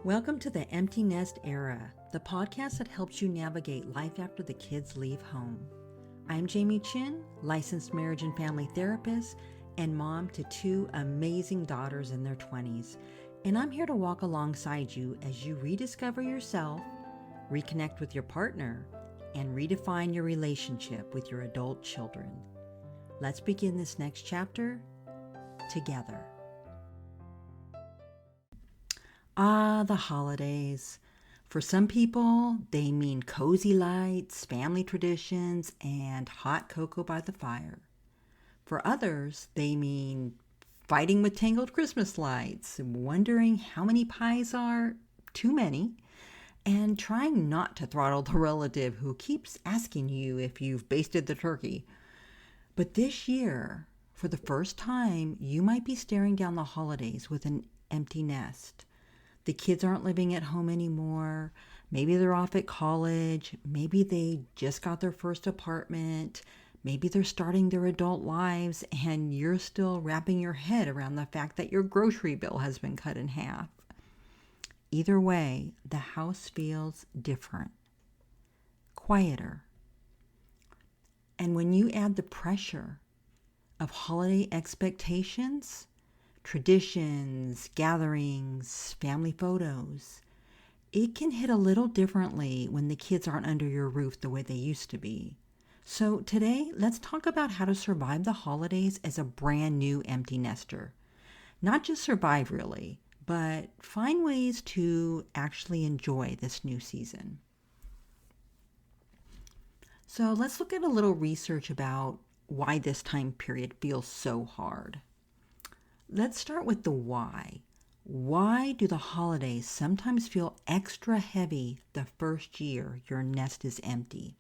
Welcome to the Empty Nest Era, the podcast that helps you navigate life after the kids leave home. I'm Jamie Chin, licensed marriage and family therapist and mom to two amazing daughters in their 20s, and I'm here to walk alongside you as you rediscover yourself, reconnect with your partner, and redefine your relationship with your adult children. Let's begin this next chapter together. The holidays. For some people, they mean cozy lights, family traditions, and hot cocoa by the fire. For others, they mean fighting with tangled Christmas lights, wondering how many pies are too many, and trying not to throttle the relative who keeps asking you if you've basted the turkey. But this year, for the first time, you might be staring down the holidays with an empty nest. The kids aren't living at home anymore. Maybe they're off at college. Maybe they just got their first apartment. Maybe they're starting their adult lives and you're still wrapping your head around the fact that your grocery bill has been cut in half. Either way, the house feels different, quieter. And when you add the pressure of holiday expectations, traditions, gatherings, family photos, it can hit a little differently when the kids aren't under your roof the way they used to be. So today, let's talk about how to survive the holidays as a brand new empty nester. Not just survive really, but find ways to actually enjoy this new season. So let's look at a little research about why this time period feels so hard. Let's start with the why. Why do the holidays sometimes feel extra heavy the first year your nest is empty?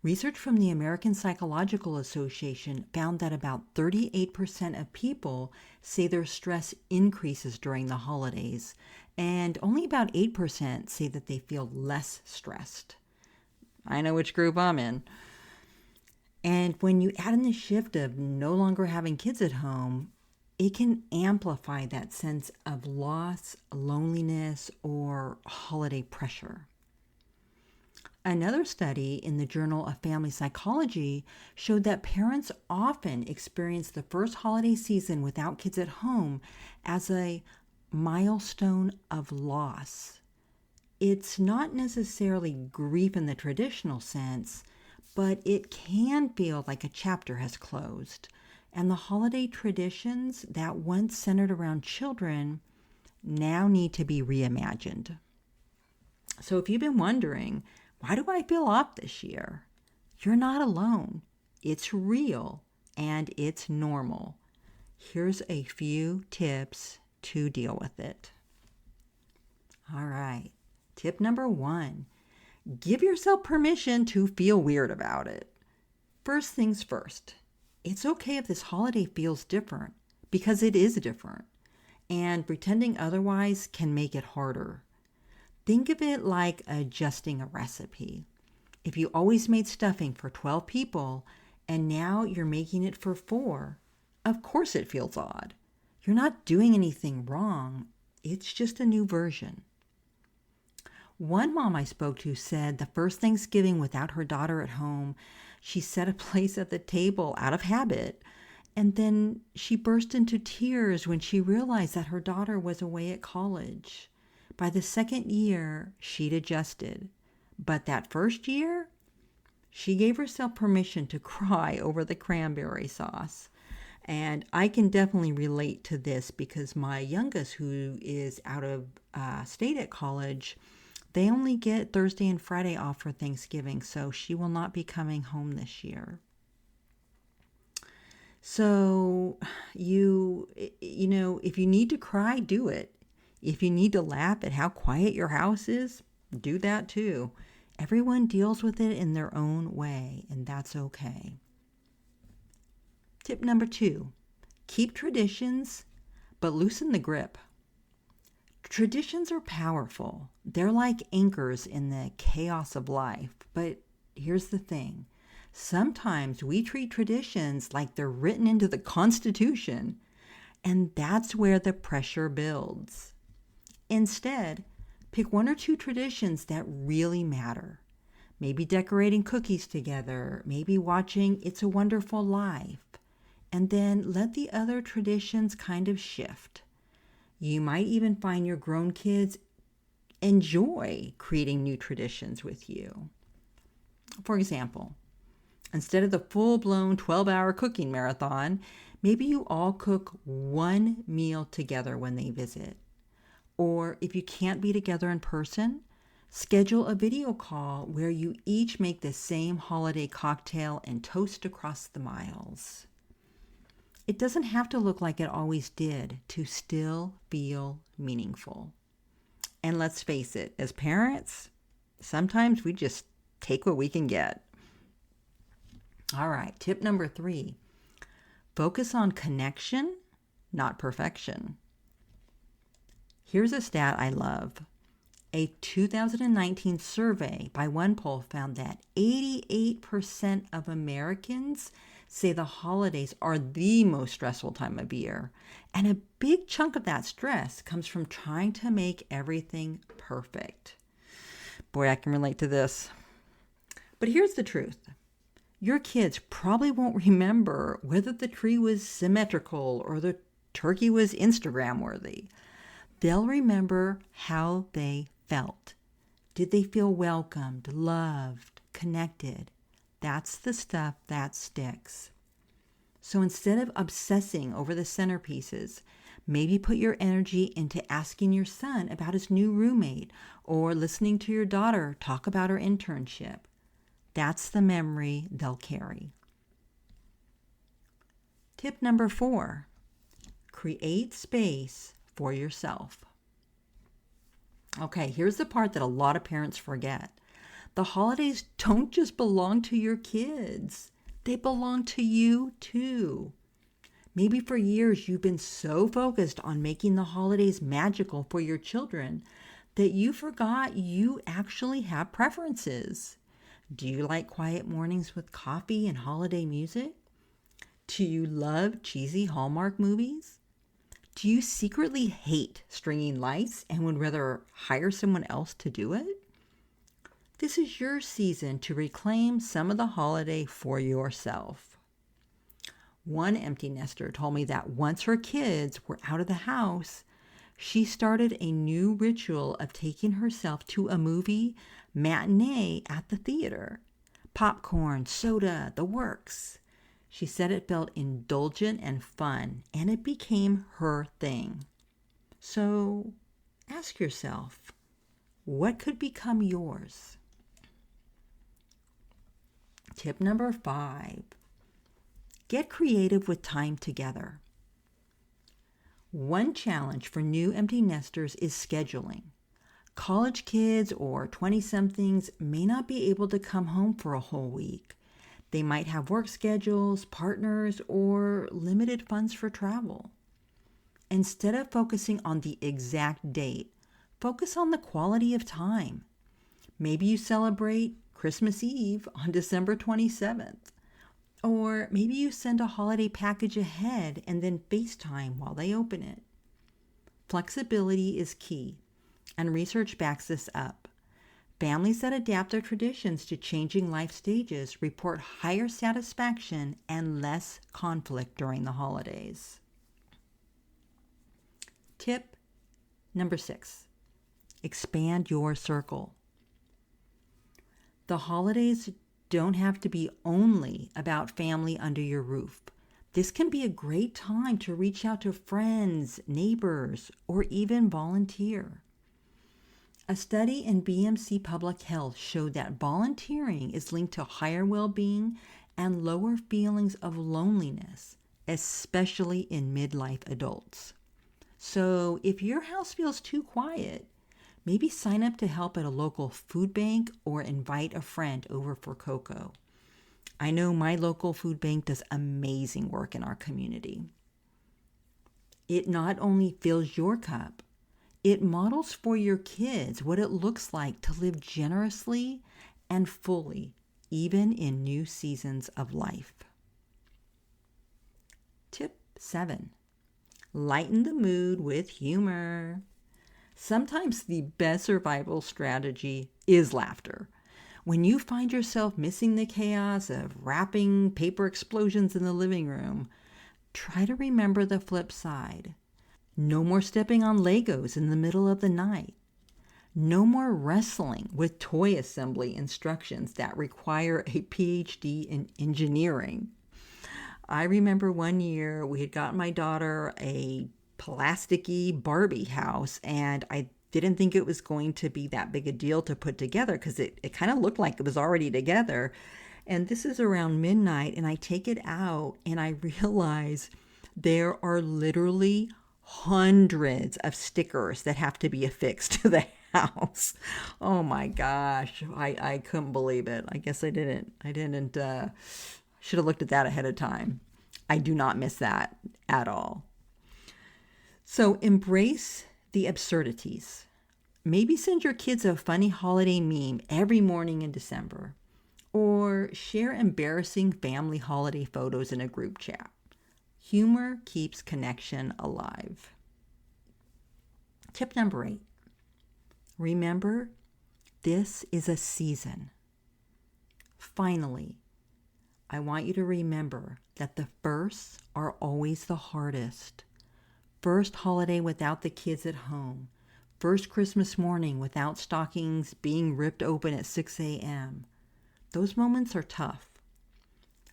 Research from the American Psychological Association found that about 38% of people say their stress increases during the holidays, and only about 8% say that they feel less stressed. I know which group I'm in. And when you add in the shift of no longer having kids at home, it can amplify that sense of loss, loneliness, or holiday pressure. Another study in the Journal of Family Psychology showed that parents often experience the first holiday season without kids at home as a milestone of loss. It's not necessarily grief in the traditional sense, but it can feel like a chapter has closed. And the holiday traditions that once centered around children now need to be reimagined. So if you've been wondering, why do I feel off this year? You're not alone. It's real and it's normal. Here's a few tips to deal with it. All right. Tip number 1, give yourself permission to feel weird about it. First things first. It's okay if this holiday feels different, because it is different, and pretending otherwise can make it harder. Think of it like adjusting a recipe. If you always made stuffing for 12 people and now you're making it for 4, of course it feels odd. You're not doing anything wrong. It's just a new version. One mom I spoke to said the first Thanksgiving without her daughter at home, she set a place at the table out of habit, and then she burst into tears when she realized that her daughter was away at college. By the second year, she'd adjusted. But that first year, she gave herself permission to cry over the cranberry sauce. And I can definitely relate to this because my youngest, who is out of state at college, they only get Thursday and Friday off for Thanksgiving, so she will not be coming home this year. So, if you need to cry, do it. If you need to laugh at how quiet your house is, do that too. Everyone deals with it in their own way, and that's okay. Tip number 2, keep traditions, but loosen the grip. Traditions are powerful. They're like anchors in the chaos of life. But here's the thing. Sometimes we treat traditions like they're written into the Constitution, and that's where the pressure builds. Instead, pick one or two traditions that really matter. Maybe decorating cookies together, maybe watching It's a Wonderful Life, and then let the other traditions kind of shift. You might even find your grown kids enjoy creating new traditions with you. For example, instead of the full-blown 12-hour cooking marathon, maybe you all cook one meal together when they visit. Or if you can't be together in person, schedule a video call where you each make the same holiday cocktail and toast across the miles. It doesn't have to look like it always did to still feel meaningful. And let's face it, as parents, sometimes we just take what we can get. All right, tip number 3, focus on connection, not perfection. Here's a stat I love. A 2019 survey by one poll found that 88% of Americans say the holidays are the most stressful time of year. And a big chunk of that stress comes from trying to make everything perfect. Boy, I can relate to this. But here's the truth. Your kids probably won't remember whether the tree was symmetrical or the turkey was Instagram worthy. They'll remember how they felt. Did they feel welcomed, loved, connected? That's the stuff that sticks. So instead of obsessing over the centerpieces, maybe put your energy into asking your son about his new roommate or listening to your daughter talk about her internship. That's the memory they'll carry. Tip number 4, create space for yourself. Okay, here's the part that a lot of parents forget. The holidays don't just belong to your kids. They belong to you too. Maybe for years you've been so focused on making the holidays magical for your children that you forgot you actually have preferences. Do you like quiet mornings with coffee and holiday music? Do you love cheesy Hallmark movies? Do you secretly hate stringing lights and would rather hire someone else to do it? This is your season to reclaim some of the holiday for yourself. One empty nester told me that once her kids were out of the house, she started a new ritual of taking herself to a movie matinee at the theater. Popcorn, soda, the works. She said it felt indulgent and fun, and it became her thing. So ask yourself, what could become yours? Tip number 5, get creative with time together. One challenge for new empty nesters is scheduling. College kids or 20-somethings may not be able to come home for a whole week. They might have work schedules, partners, or limited funds for travel. Instead of focusing on the exact date, focus on the quality of time. Maybe you celebrate Christmas Eve on December 27th. Or maybe you send a holiday package ahead and then FaceTime while they open it. Flexibility is key, and research backs this up. Families that adapt their traditions to changing life stages report higher satisfaction and less conflict during the holidays. Tip number 6, expand your circle. The holidays don't have to be only about family under your roof. This can be a great time to reach out to friends, neighbors, or even volunteer. A study in BMC Public Health showed that volunteering is linked to higher well-being and lower feelings of loneliness, especially in midlife adults. So if your house feels too quiet, maybe sign up to help at a local food bank or invite a friend over for cocoa. I know my local food bank does amazing work in our community. It not only fills your cup, it models for your kids what it looks like to live generously and fully, even in new seasons of life. Tip 7, lighten the mood with humor. Sometimes the best survival strategy is laughter. When you find yourself missing the chaos of wrapping paper explosions in the living room, try to remember the flip side. No more stepping on Legos in the middle of the night. No more wrestling with toy assembly instructions that require a PhD in engineering. I remember one year we had gotten my daughter a plasticky Barbie house, and I didn't think it was going to be that big a deal to put together because it kind of looked like it was already together. And this is around midnight, and I take it out and I realize there are literally hundreds of stickers that have to be affixed to the house. Oh my gosh. I couldn't believe it. I guess I didn't should have looked at that ahead of time. I do not miss that at all. So embrace the absurdities. Maybe send your kids a funny holiday meme every morning in December, or share embarrassing family holiday photos in a group chat. Humor keeps connection alive. Tip number 8. Remember, this is a season. Finally, I want you to remember that the firsts are always the hardest. First holiday without the kids at home. First Christmas morning without stockings being ripped open at 6 a.m. Those moments are tough.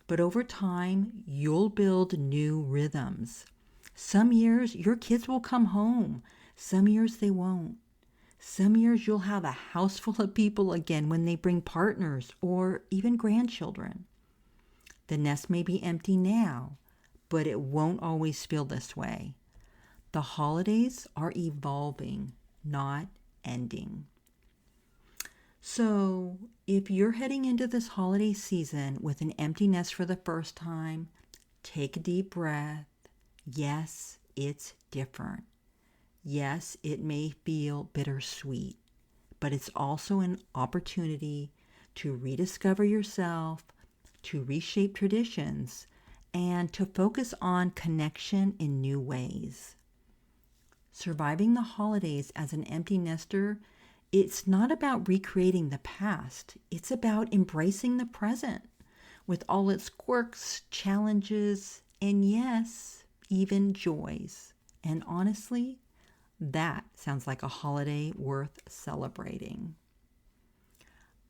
But over time, you'll build new rhythms. Some years, your kids will come home. Some years, they won't. Some years, you'll have a house full of people again when they bring partners or even grandchildren. The nest may be empty now, but it won't always feel this way. The holidays are evolving, not ending. So, if you're heading into this holiday season with an empty nest for the first time, take a deep breath. Yes, it's different. Yes, it may feel bittersweet, but it's also an opportunity to rediscover yourself, to reshape traditions, and to focus on connection in new ways. Surviving the holidays as an empty nester, it's not about recreating the past. It's about embracing the present with all its quirks, challenges, and yes, even joys. And honestly, that sounds like a holiday worth celebrating.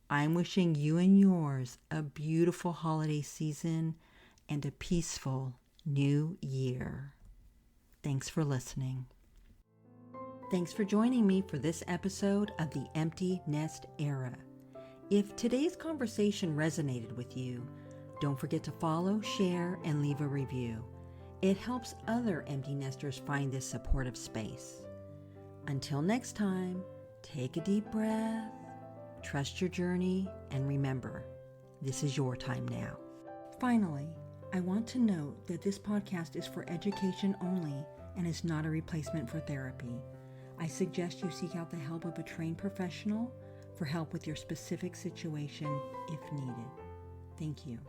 I'm wishing you and yours a beautiful holiday season and a peaceful new year. Thanks for listening. Thanks for joining me for this episode of the Empty Nest Era. If today's conversation resonated with you, don't forget to follow, share, and leave a review. It helps other empty nesters find this supportive space. Until next time, take a deep breath, trust your journey, and remember, this is your time now. Finally, I want to note that this podcast is for education only and is not a replacement for therapy. I suggest you seek out the help of a trained professional for help with your specific situation if needed. Thank you.